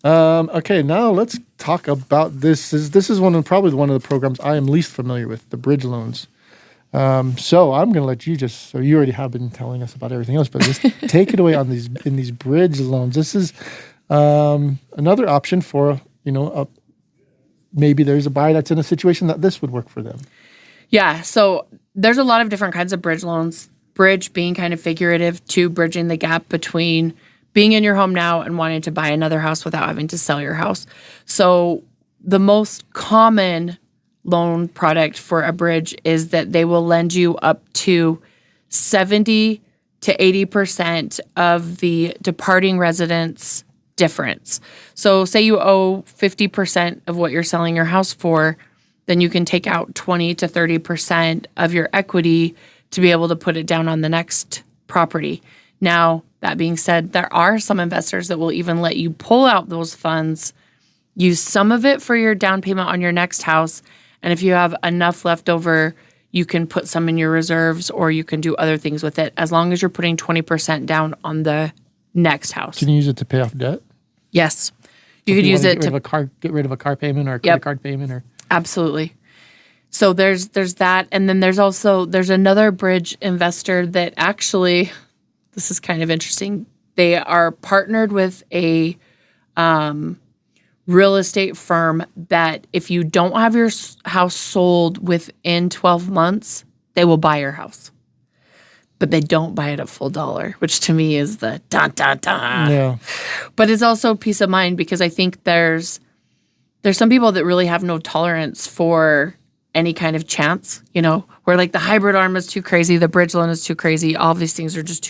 Okay, now let's talk about this. This is probably one of the programs I am least familiar with, the bridge loans. So I'm going to let you so you already have been telling us about everything else, but just take it away in these bridge loans. This is another option for, maybe there's a buyer that's in a situation that this would work for them. Yeah, so there's a lot of different kinds of bridge loans. Bridge being kind of figurative to bridging the gap between being in your home now and wanting to buy another house without having to sell your house. So the most common loan product for a bridge is that they will lend you up to 70 to 80% of the departing resident's difference. So say you owe 50% of what you're selling your house for, then you can take out 20 to 30% of your equity to be able to put it down on the next property. Now, that being said, there are some investors that will even let you pull out those funds, use some of it for your down payment on your next house, and if you have enough left over, you can put some in your reserves or you can do other things with it as long as you're putting 20% down on the next house. Can you use it to pay off debt? Yes. You could use it to get rid of a car payment or a credit card payment or Absolutely. So there's that, and then there's another bridge investor that actually, this is kind of interesting. They are partnered with a real estate firm that if you don't have your house sold within 12 months, they will buy your house. But they don't buy it at full dollar, which to me is the da-da-da. Yeah. But it's also peace of mind because I think there's some people that really have no tolerance for any kind of chance, where like the hybrid arm is too crazy, the bridge loan is too crazy. All of these things are just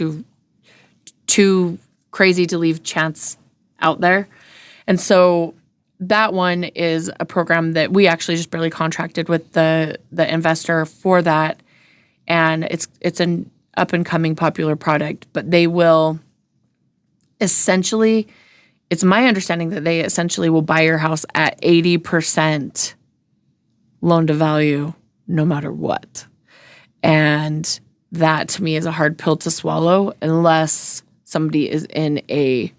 too crazy to leave chance out there. And so that one is a program that we actually just barely contracted with the investor for that. And it's an up and coming popular product, but they will essentially, it's my understanding that they essentially will buy your house at 80% loan to value no matter what. And that to me is a hard pill to swallow unless somebody is in a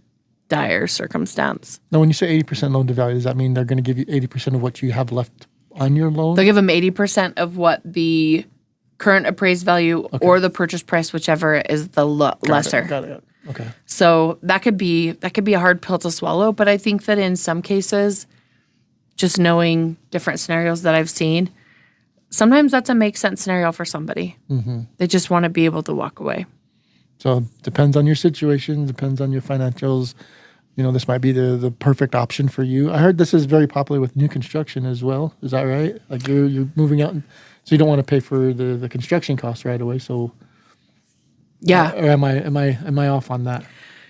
dire circumstance. Now, when you say 80% loan to value, does that mean they're going to give you 80% of what you have left on your loan? They'll give them 80% of what the current appraised value or the purchase price, whichever is the lesser. Got it. Okay. So that could be a hard pill to swallow, but I think that in some cases, just knowing different scenarios that I've seen, sometimes that's a make sense scenario for somebody. Mm-hmm. They just want to be able to walk away. So it depends on your situation, depends on your financials. This might be the perfect option for you. I heard this is very popular with new construction as well. Is that right? Like you're moving out, so you don't want to pay for the construction costs right away. So yeah, or am I off on that?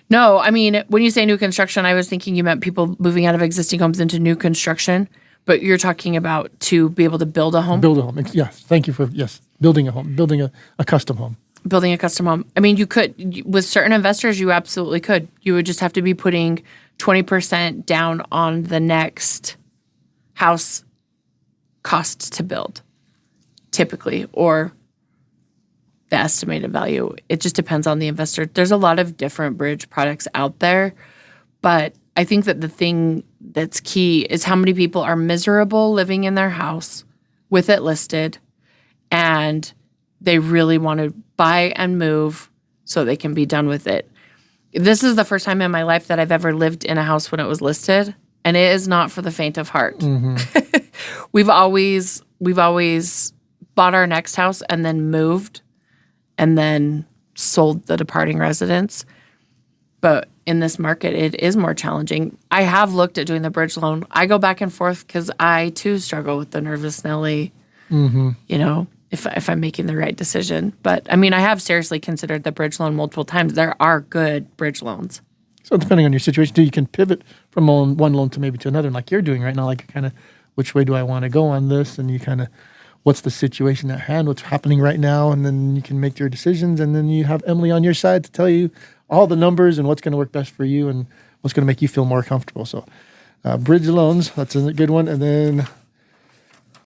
No, I mean, when you say new construction, I was thinking you meant people moving out of existing homes into new construction, but you're talking about to be able to build a home? Build a home, yes. Thank you for, building a home, building a custom home. Building a custom home. I mean, you could, with certain investors, you absolutely could. You would just have to be putting 20% down on the next house cost to build, typically, or the estimated value. It just depends on the investor. There's a lot of different bridge products out there, but I think that the thing that's key is how many people are miserable living in their house with it listed, and they really want to buy and move so they can be done with it. This is the first time in my life that I've ever lived in a house when it was listed, and it is not for the faint of heart. Mm-hmm. We've always bought our next house and then moved and then sold the departing residents. But in this market, it is more challenging. I have looked at doing the bridge loan. I go back and forth because I, too, struggle with the nervous Nelly, if I'm making the right decision. But, I mean, I have seriously considered the bridge loan multiple times. There are good bridge loans. So depending on your situation, you can pivot from one loan to maybe to another, like you're doing right now, like kind of which way do I want to go on this? And you kind of, what's the situation at hand, what's happening right now, and then you can make your decisions, and then you have Emily on your side to tell you all the numbers and what's going to work best for you and what's going to make you feel more comfortable. So bridge loans, that's a good one. And then